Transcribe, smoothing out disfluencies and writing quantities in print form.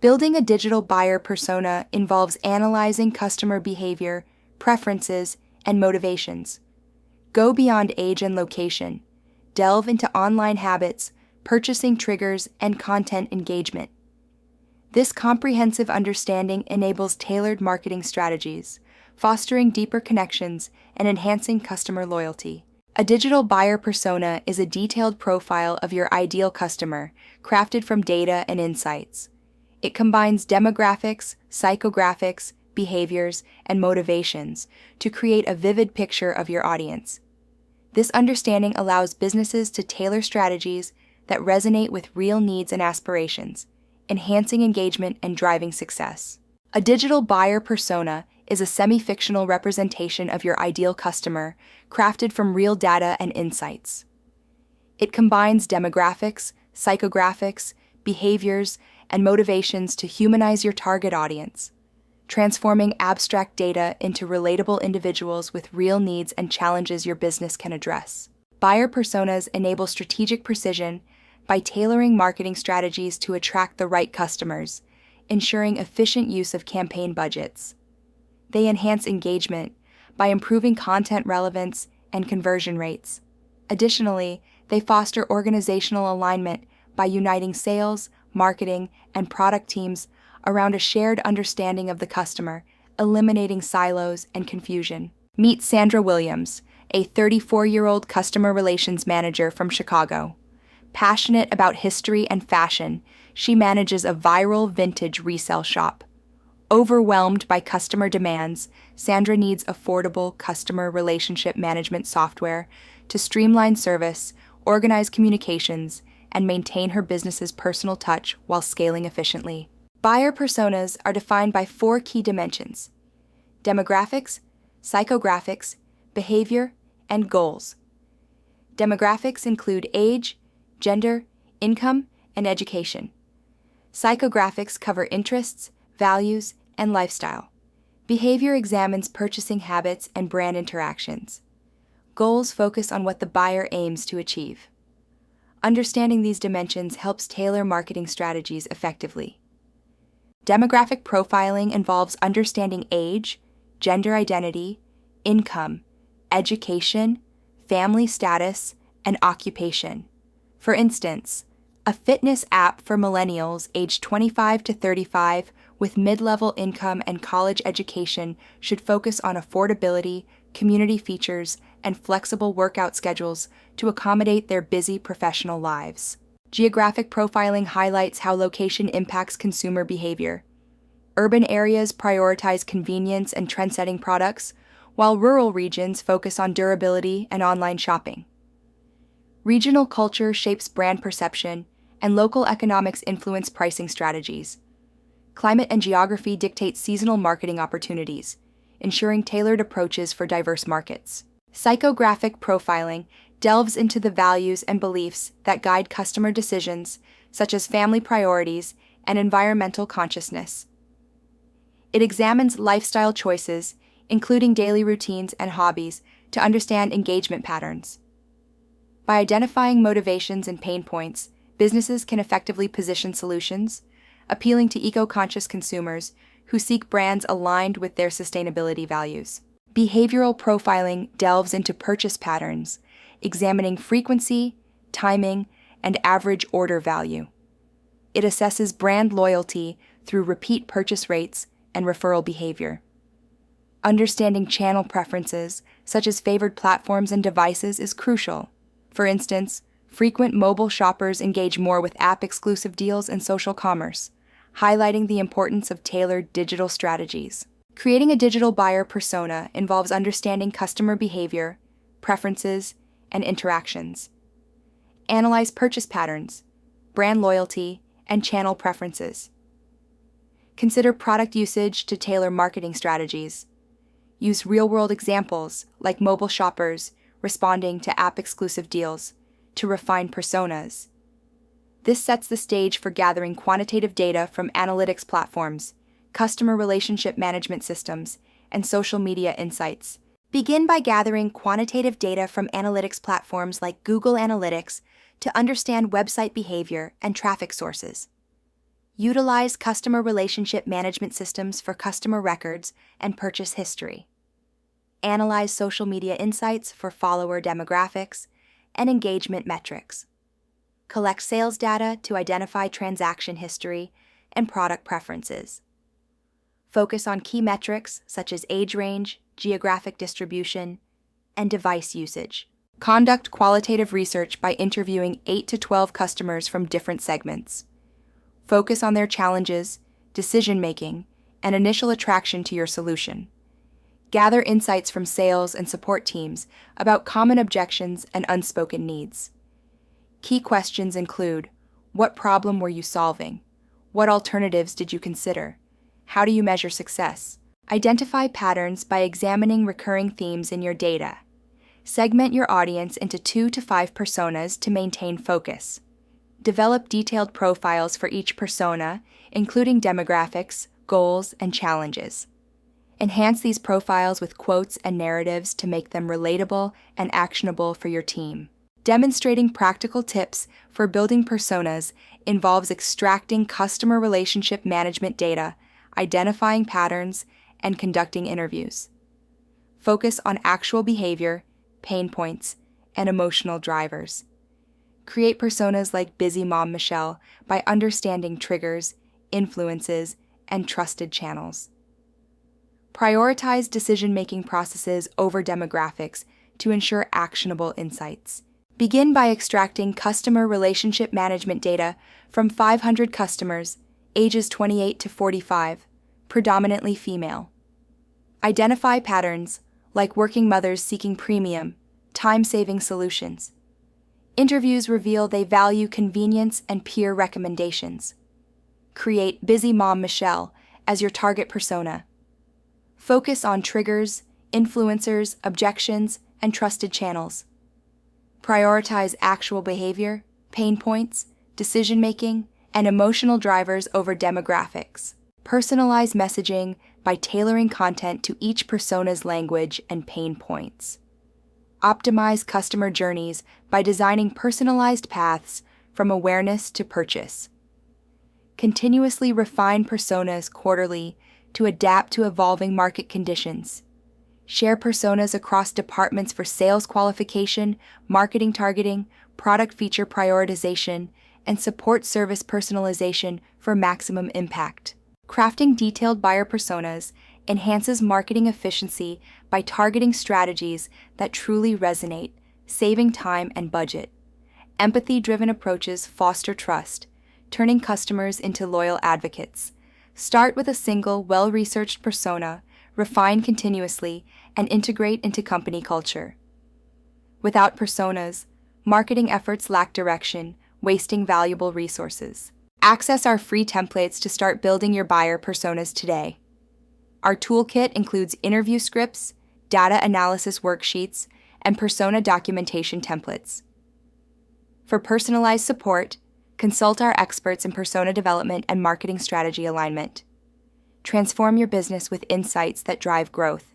Building a digital buyer persona involves analyzing customer behavior, preferences, and motivations. Go beyond age and location. Delve into online habits, purchasing triggers, and content engagement. This comprehensive understanding enables tailored marketing strategies, fostering deeper connections and enhancing customer loyalty. A digital buyer persona is a detailed profile of your ideal customer, crafted from data and insights. It combines demographics, psychographics, behaviors, and motivations to create a vivid picture of your audience. This understanding allows businesses to tailor strategies that resonate with real needs and aspirations, enhancing engagement and driving success. A digital buyer persona is a semi-fictional representation of your ideal customer, crafted from real data and insights. It combines demographics, psychographics, behaviors, and motivations to humanize your target audience, transforming abstract data into relatable individuals with real needs and challenges your business can address. Buyer personas enable strategic precision by tailoring marketing strategies to attract the right customers, ensuring efficient use of campaign budgets. They enhance engagement by improving content relevance and conversion rates. Additionally, they foster organizational alignment by uniting sales, marketing, and product teams around a shared understanding of the customer, eliminating silos and confusion. Meet Sandra Williams, a 34-year-old customer relations manager from Chicago. Passionate about history and fashion, she manages a viral vintage resale shop. Overwhelmed by customer demands, Sandra needs affordable customer relationship management software to streamline service, organize communications, and maintain her business's personal touch while scaling efficiently. Buyer personas are defined by 4 key dimensions: demographics, psychographics, behavior, and goals. Demographics include age, gender, income, and education. Psychographics cover interests, values, and lifestyle. Behavior examines purchasing habits and brand interactions. Goals focus on what the buyer aims to achieve. Understanding these dimensions helps tailor marketing strategies effectively. Demographic profiling involves understanding age, gender identity, income, education, family status, and occupation. For instance, a fitness app for millennials aged 25 to 35 with mid-level income and college education should focus on affordability, community features, and flexible workout schedules to accommodate their busy professional lives. Geographic profiling highlights how location impacts consumer behavior. Urban areas prioritize convenience and trend-setting products, while rural regions focus on durability and online shopping. Regional culture shapes brand perception, and local economics influence pricing strategies. Climate and geography dictate seasonal marketing opportunities, ensuring tailored approaches for diverse markets. Psychographic profiling delves into the values and beliefs that guide customer decisions, such as family priorities and environmental consciousness. It examines lifestyle choices, including daily routines and hobbies, to understand engagement patterns. By identifying motivations and pain points, businesses can effectively position solutions, appealing to eco-conscious consumers who seek brands aligned with their sustainability values. Behavioral profiling delves into purchase patterns, examining frequency, timing, and average order value. It assesses brand loyalty through repeat purchase rates and referral behavior. Understanding channel preferences, such as favored platforms and devices, is crucial. For instance, frequent mobile shoppers engage more with app-exclusive deals and social commerce, highlighting the importance of tailored digital strategies. Creating a digital buyer persona involves understanding customer behavior, preferences, and interactions. Analyze purchase patterns, brand loyalty, and channel preferences. Consider product usage to tailor marketing strategies. Use real-world examples, like mobile shoppers responding to app-exclusive deals, to refine personas. This sets the stage for gathering quantitative data from analytics platforms, customer relationship management systems, and social media insights. Begin by gathering quantitative data from analytics platforms like Google Analytics to understand website behavior and traffic sources. Utilize customer relationship management systems for customer records and purchase history. Analyze social media insights for follower demographics and engagement metrics. Collect sales data to identify transaction history and product preferences. Focus on key metrics such as age range, geographic distribution, and device usage. Conduct qualitative research by interviewing 8 to 12 customers from different segments. Focus on their challenges, decision-making, and initial attraction to your solution. Gather insights from sales and support teams about common objections and unspoken needs. Key questions include: what problem were you solving? What alternatives did you consider? How do you measure success? Identify patterns by examining recurring themes in your data. Segment your audience into 2 to 5 personas to maintain focus. Develop detailed profiles for each persona, including demographics, goals, and challenges. Enhance these profiles with quotes and narratives to make them relatable and actionable for your team. Demonstrating practical tips for building personas involves extracting customer relationship management data, identifying patterns, and conducting interviews. Focus on actual behavior, pain points, and emotional drivers. Create personas like Busy Mom Michelle by understanding triggers, influences, and trusted channels. Prioritize decision-making processes over demographics to ensure actionable insights. Begin by extracting customer relationship management data from 500 customers, ages 28 to 45, predominantly female. Identify patterns, like working mothers seeking premium, time-saving solutions. Interviews reveal they value convenience and peer recommendations. Create Busy Mom Michelle as your target persona. Focus on triggers, influencers, objections, and trusted channels. Prioritize actual behavior, pain points, decision-making, and emotional drivers over demographics. Personalize messaging by tailoring content to each persona's language and pain points. Optimize customer journeys by designing personalized paths from awareness to purchase. Continuously refine personas quarterly to adapt to evolving market conditions. Share personas across departments for sales qualification, marketing targeting, product feature prioritization, and support service personalization for maximum impact. Crafting detailed buyer personas enhances marketing efficiency by targeting strategies that truly resonate, saving time and budget. Empathy-driven approaches foster trust, turning customers into loyal advocates. Start with a single, well-researched persona, refine continuously, and integrate into company culture. Without personas, marketing efforts lack direction, wasting valuable resources. Access our free templates to start building your buyer personas today. Our toolkit includes interview scripts, data analysis worksheets, and persona documentation templates. For personalized support, consult our experts in persona development and marketing strategy alignment. Transform your business with insights that drive growth.